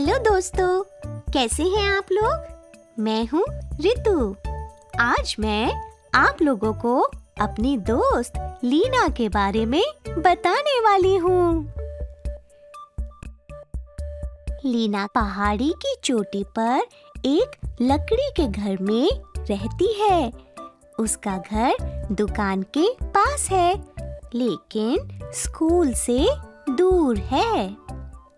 Hello दोस्तों, कैसे हैं आप लोग? मैं हूँ रितु। आज मैं आप लोगों को अपनी दोस्त लीना के बारे में बताने वाली हूँ। लीना पहाड़ी की चोटी पर एक लकड़ी के घर में रहती है। उसका घर दुकान के पास है, लेकिन स्कूल से दूर है,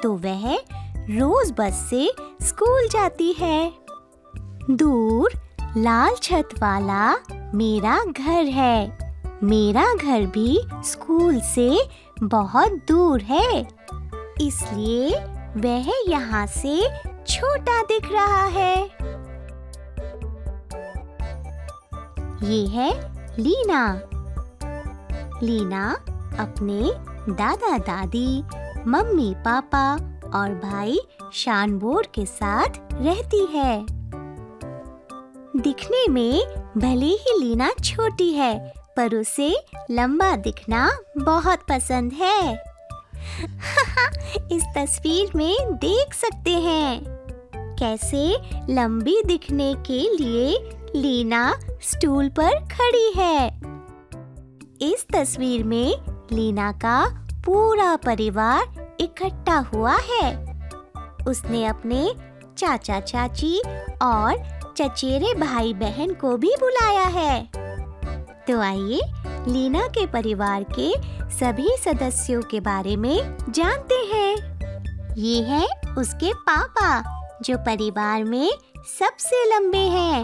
तो वह रोज बस से स्कूल जाती है। दूर लाल छत वाला मेरा घर है। मेरा घर भी स्कूल से बहुत दूर है, इसलिए वह यहाँ से छोटा दिख रहा है। ये है लीना। लीना अपने दादा दादी, मम्मी पापा और भाई शानबोर के साथ रहती है। दिखने में भले ही लीना छोटी है, पर उसे लंबा दिखना बहुत पसंद है। इस तस्वीर में देख सकते हैं कैसे लंबी दिखने के लिए लीना स्टूल पर खड़ी है। इस तस्वीर में लीना का पूरा परिवार इकट्ठा हुआ है। उसने अपने चाचा चाची और चचेरे भाई बहन को भी बुलाया है। तो आइए लीना के परिवार के सभी सदस्यों के बारे में जानते हैं। ये है उसके पापा, जो परिवार में सबसे लंबे हैं।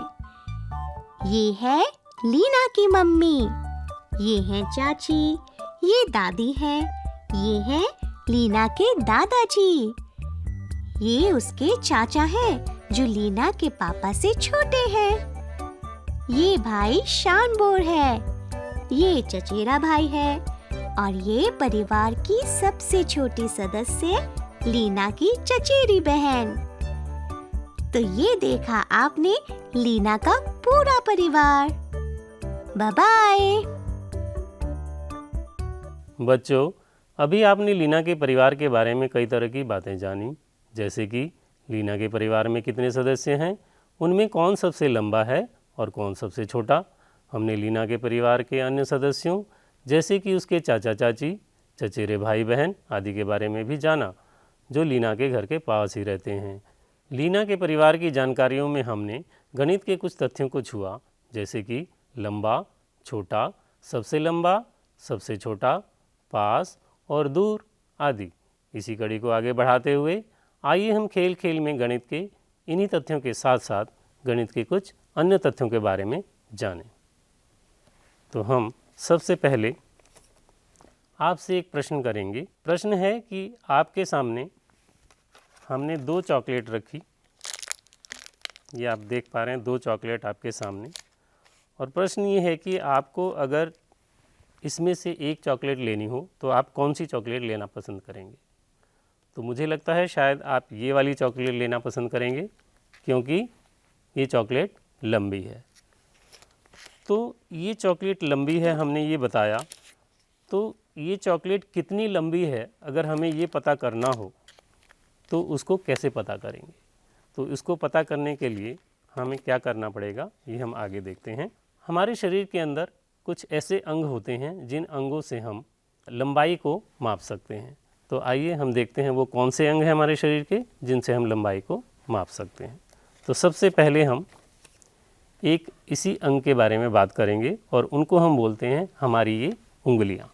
ये है लीना की मम्मी। ये है चाची, ये दादी है, ये है लीना के दादाजी। ये उसके चाचा हैं, जो लीना के पापा से छोटे हैं। ये भाई शानबोर है, ये चचेरा भाई है, और ये परिवार की सबसे छोटी सदस्य लीना की चचेरी बहन। तो ये देखा आपने लीना का पूरा परिवार। Bye bye. बच्चों, अभी आपने लीना के परिवार के बारे में कई तरह की बातें जानी, जैसे कि लीना के परिवार में कितने सदस्य हैं, उनमें कौन सबसे लंबा है और कौन सबसे छोटा। हमने लीना के परिवार के अन्य सदस्यों, जैसे कि उसके चाचा चाची, चचेरे भाई बहन आदि के बारे में भी जाना, जो लीना के घर के पास ही रहते हैं। लीना के परिवार की जानकारियों में हमने गणित के कुछ तथ्यों को छुआ, जैसे कि लंबा, छोटा, सबसे छोटा, पास और दूर आदि। इसी कड़ी को आगे बढ़ाते हुए आइए हम खेल खेल में गणित के इन्हीं तथ्यों के साथ साथ गणित के कुछ अन्य तथ्यों के बारे में जानें। तो हम सबसे पहले आपसे एक प्रश्न करेंगे। प्रश्न है कि आपके सामने हमने 2 चॉकलेट रखी। ये आप देख पा रहे हैं, 2 चॉकलेट आपके सामने, और प्रश्न ये है कि आपको अगर इसमें से एक चॉकलेट लेनी हो तो आप कौन सी चॉकलेट लेना पसंद करेंगे। तो मुझे लगता है शायद आप ये वाली चॉकलेट लेना पसंद करेंगे, क्योंकि ये चॉकलेट लंबी है। तो ये चॉकलेट लंबी है, हमने ये बताया। तो ये चॉकलेट कितनी लंबी है, अगर हमें ये पता करना हो तो उसको कैसे पता करेंगे। तो इसको पता करने के लिए हमें क्या करना पड़ेगा, ये हम आगे देखते हैं। हमारे शरीर के अंदर कुछ ऐसे अंग होते हैं जिन अंगों से हम लंबाई को माप सकते हैं। तो आइए हम देखते हैं वो कौन से अंग हैं हमारे शरीर के जिनसे हम लंबाई को माप सकते हैं। तो सबसे पहले हम एक इसी अंग के बारे में बात करेंगे, और उनको हम बोलते हैं हमारी ये उंगलियां।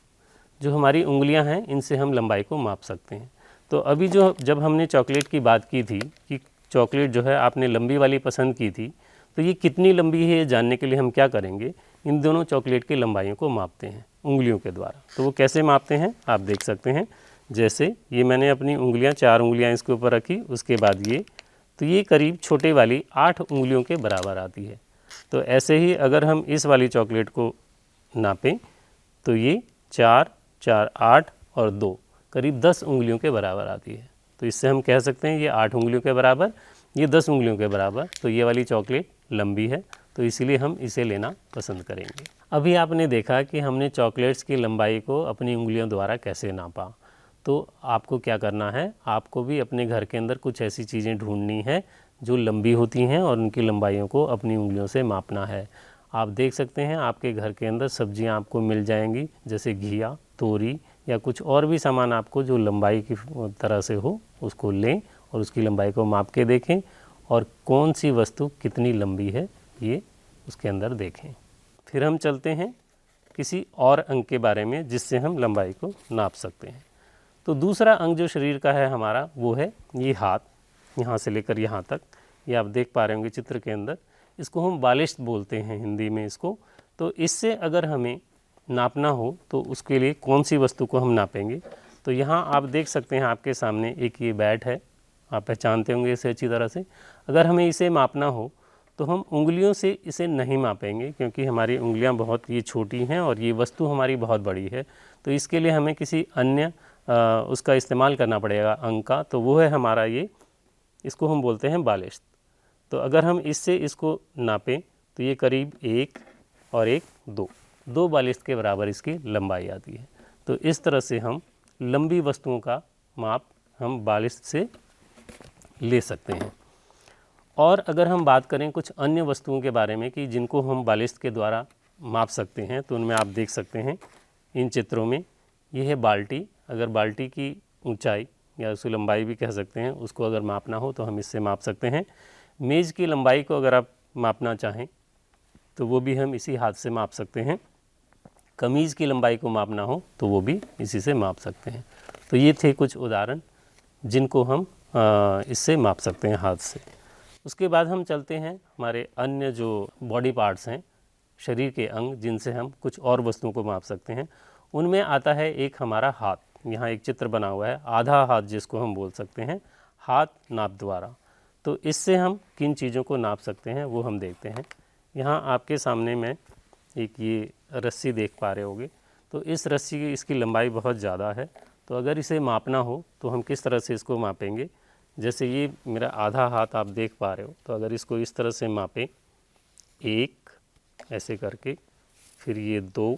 जो हमारी उंगलियां हैं, इनसे हम लंबाई को माप सकते हैं। तो अभी जब हमने चॉकलेट की बात की थी कि चॉकलेट जो है आपने लंबी वाली पसंद की थी, तो ये कितनी लंबी है ये जानने के लिए हम क्या करेंगे, इन दोनों चॉकलेट की लंबाइयों को मापते हैं उंगलियों के द्वारा। तो वो कैसे मापते हैं आप देख सकते हैं। जैसे ये मैंने अपनी उंगलियां 4 उंगलियां इसके ऊपर रखी, उसके बाद ये, तो ये करीब छोटे वाली 8 उंगलियों के बराबर आती है। तो ऐसे ही अगर हम इस वाली चॉकलेट को नापें तो ये 4, 4, 8 और 2 करीब 10 उंगलियों के बराबर आती है। तो इससे हम कह सकते हैं ये 8 उंगलियों के बराबर, ये 10 उंगलियों के बराबर। तो ये वाली चॉकलेट लंबी है, तो इसीलिए हम इसे लेना पसंद करेंगे। अभी आपने देखा कि हमने चॉकलेट्स की लंबाई को अपनी उंगलियों द्वारा कैसे नापा। तो आपको क्या करना है, आपको भी अपने घर के अंदर कुछ ऐसी चीज़ें ढूंढनी है जो लंबी होती हैं और उनकी लंबाइयों को अपनी उंगलियों से मापना है। आप देख सकते हैं आपके घर के अंदर सब्जियां आपको मिल जाएंगी, जैसे घिया, तोरी या कुछ और भी सामान आपको जो लंबाई की तरह से हो उसको लें और उसकी लंबाई को माप के देखें और कौन सी वस्तु कितनी लंबी है ये उसके अंदर देखें। फिर हम चलते हैं किसी और अंग के बारे में जिससे हम लंबाई को नाप सकते हैं। तो दूसरा अंग जो शरीर का है हमारा वो है ये हाथ, यहाँ से लेकर यहाँ तक। ये आप देख पा रहे होंगे चित्र के अंदर, इसको हम बालिश्त बोलते हैं हिंदी में इसको। तो इससे अगर हमें नापना हो तो उसके लिए कौन सी वस्तु को हम नापेंगे, तो यहाँ आप देख सकते हैं आपके सामने एक ये बैट है, आप पहचानते होंगे इसे अच्छी तरह से। अगर हमें इसे मापना हो तो हम उंगलियों से इसे नहीं मापेंगे क्योंकि हमारी उंगलियां बहुत ये छोटी हैं और ये वस्तु हमारी बहुत बड़ी है। तो इसके लिए हमें किसी अन्य उसका इस्तेमाल करना पड़ेगा अंग का, तो वो है हमारा ये, इसको हम बोलते हैं बालिश्त। तो अगर हम इससे इसको नापें तो ये करीब 1 और 1 2 बालिश्त के बराबर इसकी लंबाई आती है। तो इस तरह से हम लंबी वस्तुओं का माप हम बालिश्त से ले सकते हैं। और अगर हम बात करें कुछ अन्य वस्तुओं के बारे में कि जिनको हम बालिश्त के द्वारा माप सकते हैं, तो उनमें आप देख सकते हैं इन चित्रों में, यह है बाल्टी। अगर बाल्टी की ऊंचाई या उसकी लंबाई भी कह सकते हैं, उसको अगर मापना हो तो हम इससे माप सकते हैं। मेज़ की लंबाई को अगर आप मापना चाहें तो वो भी हम इसी हाथ से माप सकते हैं। कमीज़ की लंबाई को मापना हो तो वो भी इसी से माप सकते हैं। तो ये थे कुछ उदाहरण जिनको हम इससे माप सकते हैं हाथ से। उसके बाद हम चलते हैं हमारे अन्य जो बॉडी पार्ट्स हैं, शरीर के अंग जिनसे हम कुछ और वस्तुओं को माप सकते हैं। उनमें आता है एक हमारा हाथ। यहाँ एक चित्र बना हुआ है, आधा हाथ जिसको हम बोल सकते हैं, हाथ नाप द्वारा। तो इससे हम किन चीज़ों को नाप सकते हैं वो हम देखते हैं। यहाँ आपके सामने में एक ये रस्सी देख पा रहे होगे। तो इस रस्सी की इसकी लंबाई बहुत ज़्यादा है। तो अगर इसे मापना हो तो हम किस तरह से इसको मापेंगे। जैसे ये मेरा आधा हाथ आप देख पा रहे हो, तो अगर इसको इस तरह से मापें, 1 ऐसे करके, फिर ये 2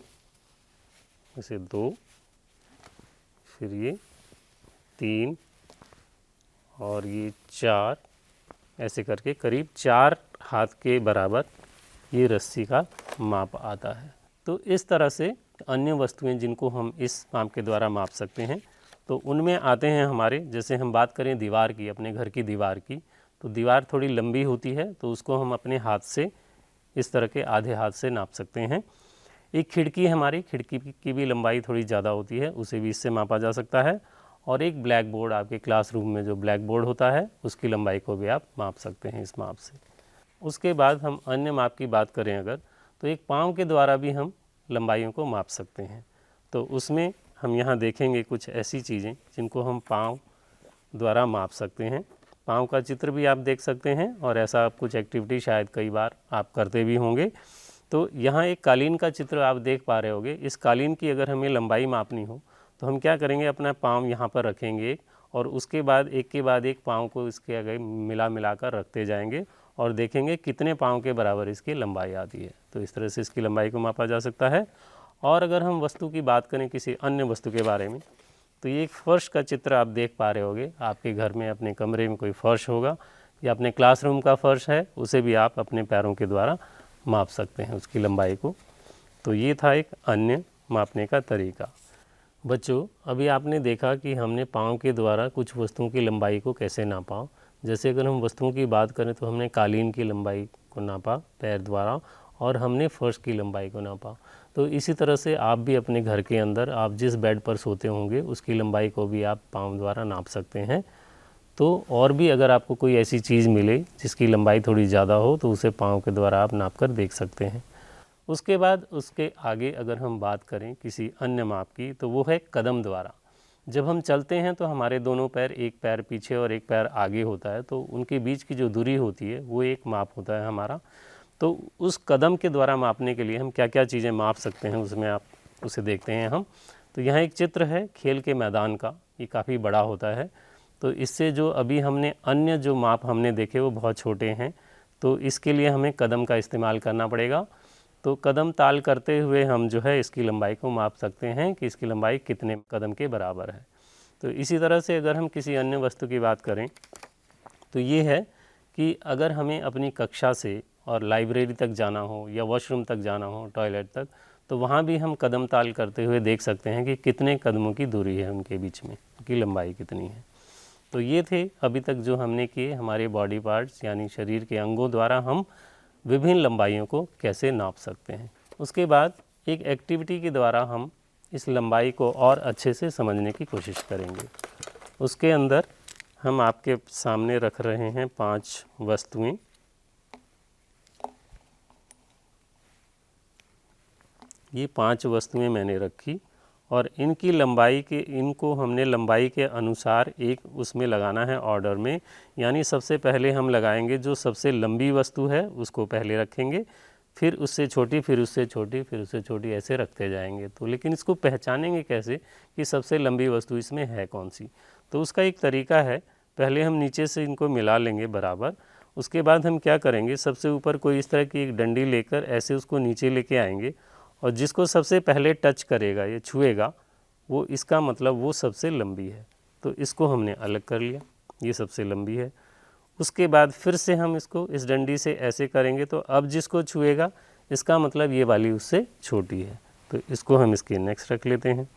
ऐसे 2, फिर ये 3 और ये 4 ऐसे करके करीब 4 हाथ के बराबर ये रस्सी का माप आता है। तो इस तरह से अन्य वस्तुएं जिनको हम इस माप के द्वारा माप सकते हैं, तो उनमें आते हैं हमारे, जैसे हम बात करें दीवार की, अपने घर की दीवार की, तो दीवार थोड़ी लंबी होती है तो उसको हम अपने हाथ से इस तरह के आधे हाथ से नाप सकते हैं। एक खिड़की है हमारी, खिड़की की भी लंबाई थोड़ी ज़्यादा होती है, उसे भी इससे मापा जा सकता है। और एक ब्लैक बोर्ड, आपके क्लासरूम में जो ब्लैक बोर्ड होता है उसकी लंबाई को भी आप माप सकते हैं इस माप से। उसके बाद हम अन्य माप की बात करें अगर, तो एक पाँव के द्वारा भी हम लंबाइयों को माप सकते हैं। तो उसमें हम यहाँ देखेंगे कुछ ऐसी चीज़ें जिनको हम पाँव द्वारा माप सकते हैं। पाँव का चित्र भी आप देख सकते हैं और ऐसा कुछ एक्टिविटी शायद कई बार आप करते भी होंगे। तो यहाँ एक कालीन का चित्र आप देख पा रहे होंगे। इस कालीन की अगर हमें लंबाई मापनी हो तो हम क्या करेंगे, अपना पाँव यहाँ पर रखेंगे और उसके बाद एक के बाद एक पाँव को इसके आगे मिला कर रखते जाएंगे और देखेंगे कितने पाँव के बराबर इसकी लंबाई आती है। तो इस तरह से इसकी लंबाई को मापा जा सकता है। और अगर हम वस्तु की बात करें किसी अन्य वस्तु के बारे में, तो ये एक फर्श का चित्र आप देख पा रहे होंगे। आपके घर में अपने कमरे में कोई फर्श होगा या अपने क्लासरूम का फर्श है, उसे भी आप अपने पैरों के द्वारा माप सकते हैं उसकी लंबाई को। तो ये था एक अन्य मापने का तरीका। बच्चों, अभी आपने देखा कि हमने पाँव के द्वारा कुछ वस्तुओं की लंबाई को कैसे नापा। जैसे अगर हम वस्तुओं की बात करें तो हमने कालीन की लंबाई को नापा पैर द्वारा और हमने फर्श की लंबाई को नापा। तो इसी तरह से आप भी अपने घर के अंदर आप जिस बेड पर सोते होंगे उसकी लंबाई को भी आप पाँव द्वारा नाप सकते हैं। तो और भी अगर आपको कोई ऐसी चीज़ मिले जिसकी लंबाई थोड़ी ज़्यादा हो तो उसे पाँव के द्वारा आप नाप कर देख सकते हैं। उसके बाद उसके आगे अगर हम बात करें किसी अन्य माप की, तो वो है कदम द्वारा। जब हम चलते हैं तो हमारे दोनों पैर, एक पैर पीछे और एक पैर आगे होता है, तो उनके बीच की जो दूरी होती है वो एक माप होता है हमारा। तो उस कदम के द्वारा मापने के लिए हम क्या क्या चीज़ें माप सकते हैं उसमें आप उसे देखते हैं हम। तो यहाँ एक चित्र है खेल के मैदान का, ये काफ़ी बड़ा होता है। तो इससे जो अभी हमने अन्य जो माप हमने देखे वो बहुत छोटे हैं, तो इसके लिए हमें कदम का इस्तेमाल करना पड़ेगा। तो कदम ताल करते हुए हम जो है इसकी लंबाई को माप सकते हैं कि इसकी लंबाई कितने कदम के बराबर है। तो इसी तरह से अगर हम किसी अन्य वस्तु की बात करें तो ये है कि अगर हमें अपनी कक्षा से और लाइब्रेरी तक जाना हो या वॉशरूम तक जाना हो, टॉयलेट तक, तो वहाँ भी हम कदम ताल करते हुए देख सकते हैं कि कितने कदमों की दूरी है उनके बीच में, उनकी लंबाई कितनी है। तो ये थे अभी तक जो हमने किए हमारे बॉडी पार्ट्स यानी शरीर के अंगों द्वारा हम विभिन्न लंबाइयों को कैसे नाप सकते हैं। उसके बाद एक एक्टिविटी के द्वारा हम इस लंबाई को और अच्छे से समझने की कोशिश करेंगे। उसके अंदर हम आपके सामने रख रहे हैं 5 वस्तुएं। ये 5 वस्तुएं मैंने रखी और इनको हमने लंबाई के अनुसार एक उसमें लगाना है ऑर्डर में, यानी सबसे पहले हम लगाएंगे जो सबसे लंबी वस्तु है उसको पहले रखेंगे, फिर उससे छोटी, फिर उससे छोटी, फिर उससे छोटी, ऐसे रखते जाएंगे। तो लेकिन इसको पहचानेंगे कैसे कि सबसे लंबी वस्तु इसमें है कौन सी? तो उसका एक तरीका है, पहले हम नीचे से इनको मिला लेंगे बराबर। उसके बाद हम क्या करेंगे, सबसे ऊपर कोई इस तरह की एक डंडी लेकर ऐसे उसको नीचे लेके आएंगे और जिसको सबसे पहले टच करेगा या छुएगा वो, इसका मतलब वो सबसे लंबी है। तो इसको हमने अलग कर लिया, ये सबसे लंबी है। उसके बाद फिर से हम इसको इस डंडी से ऐसे करेंगे तो अब जिसको छुएगा इसका मतलब ये वाली उससे छोटी है, तो इसको हम इसके नेक्स्ट रख लेते हैं।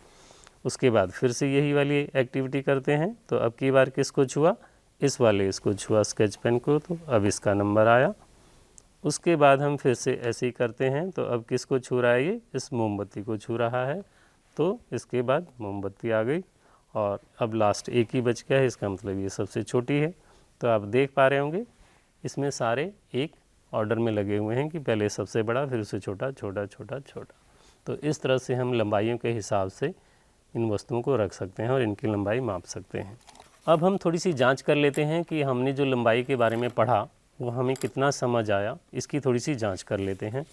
उसके बाद फिर से यही वाली एक्टिविटी करते हैं, तो अब की बार किसको छुआ, इस वाले इसको छुआ स्केच पेन को, तो अब इसका नंबर आया। उसके बाद हम फिर से ऐसे ही करते हैं, तो अब किसको छू रहा है, ये इस मोमबत्ती को छू रहा है, तो इसके बाद मोमबत्ती आ गई और अब लास्ट एक ही बच गया है, इसका मतलब ये सबसे छोटी है। तो आप देख पा रहे होंगे इसमें सारे एक ऑर्डर में लगे हुए हैं कि पहले सबसे बड़ा, फिर उससे छोटा, छोटा, छोटा, छोटा। तो इस तरह से हम लंबाइयों के हिसाब से इन वस्तुओं को रख सकते हैं और इनकी लंबाई माप सकते हैं। अब हम थोड़ी सी जांच कर लेते हैं कि हमने जो लंबाई के बारे में पढ़ा वो हमें कितना समझ आया, इसकी थोड़ी सी जांच कर लेते हैं।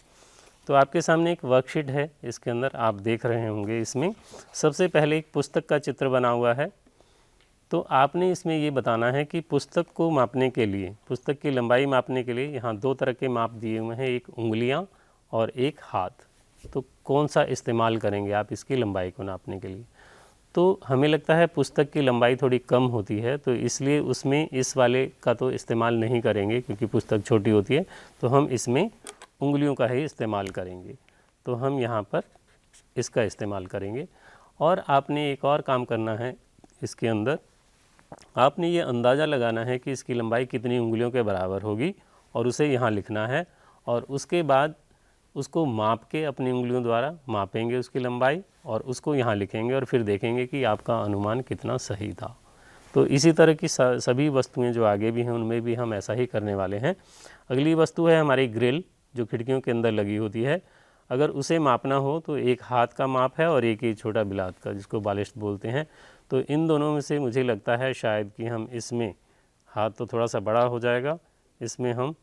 तो आपके सामने एक वर्कशीट है, इसके अंदर आप देख रहे होंगे इसमें सबसे पहले एक पुस्तक का चित्र बना हुआ है। तो आपने इसमें ये बताना है कि पुस्तक को मापने के लिए, पुस्तक की लंबाई मापने के लिए यहाँ 2 तरह के माप दिए हुए हैं, एक उंगलियाँ और एक हाथ। तो कौन सा इस्तेमाल करेंगे आप इसकी लंबाई को नापने के लिए? तो हमें लगता है पुस्तक की लंबाई थोड़ी कम होती है, तो इसलिए उसमें इस वाले का तो इस्तेमाल नहीं करेंगे क्योंकि पुस्तक छोटी होती है, तो हम इसमें उंगलियों का ही इस्तेमाल करेंगे। तो हम यहाँ पर इसका इस्तेमाल करेंगे। और आपने एक और काम करना है, इसके अंदर आपने ये अंदाज़ा लगाना है कि इसकी लंबाई कितनी उंगलियों के बराबर होगी और उसे यहाँ लिखना है, और उसके बाद उसको माप के अपनी उंगलियों द्वारा मापेंगे उसकी लंबाई और उसको यहाँ लिखेंगे और फिर देखेंगे कि आपका अनुमान कितना सही था। तो इसी तरह की सभी वस्तुएं जो आगे भी हैं उनमें भी हम ऐसा ही करने वाले हैं। अगली वस्तु है हमारी ग्रिल, जो खिड़कियों के अंदर लगी होती है। अगर उसे मापना हो तो एक हाथ का माप है और एक ही छोटा बिलात का, जिसको बालिस्ट बोलते हैं। तो इन दोनों में से मुझे लगता है शायद कि हम इसमें, हाथ तो थोड़ा सा बड़ा हो जाएगा, इसमें हम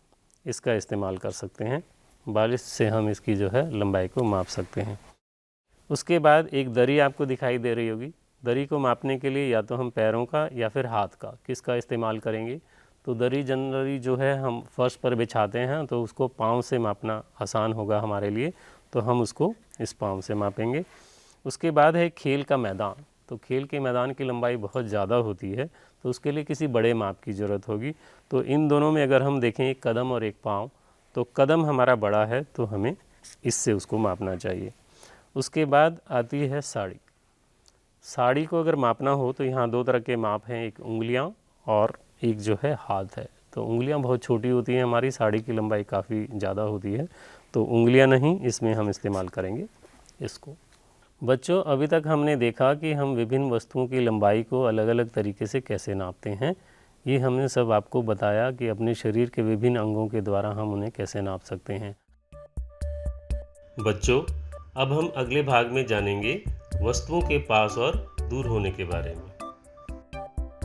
इसका इस्तेमाल कर सकते हैं। बालिस्ट से हम इसकी जो है लंबाई को माप सकते हैं। उसके बाद एक दरी आपको दिखाई दे रही होगी। दरी को मापने के लिए या तो हम पैरों का या फिर हाथ का, किसका इस्तेमाल करेंगे? तो दरी जनरली जो है हम फर्श पर बिछाते हैं, तो उसको पाँव से मापना आसान होगा हमारे लिए, तो हम उसको इस पाँव से मापेंगे। उसके बाद है खेल का मैदान। तो खेल के मैदान की लंबाई बहुत ज़्यादा होती है, तो उसके लिए किसी बड़े माप की ज़रूरत होगी। तो इन दोनों में अगर हम देखें, एक कदम और एक पाँव, तो कदम हमारा बड़ा है तो हमें इससे उसको मापना चाहिए। उसके बाद आती है साड़ी। साड़ी को अगर मापना हो तो यहाँ 2 तरह के माप हैं, एक उंगलियाँ और एक जो है हाथ है। तो उंगलियाँ बहुत छोटी होती हैं हमारी, साड़ी की लंबाई काफ़ी ज़्यादा होती है, तो उंगलियाँ नहीं, इसमें हम इस्तेमाल करेंगे इसको। बच्चों, अभी तक हमने देखा कि हम विभिन्न वस्तुओं की लंबाई को अलग अलग तरीके से कैसे नापते हैं। ये हमने सब आपको बताया कि अपने शरीर के विभिन्न अंगों के द्वारा हम उन्हें कैसे नाप सकते हैं। बच्चों, अब हम अगले भाग में जानेंगे वस्तुओं के पास और दूर होने के बारे में।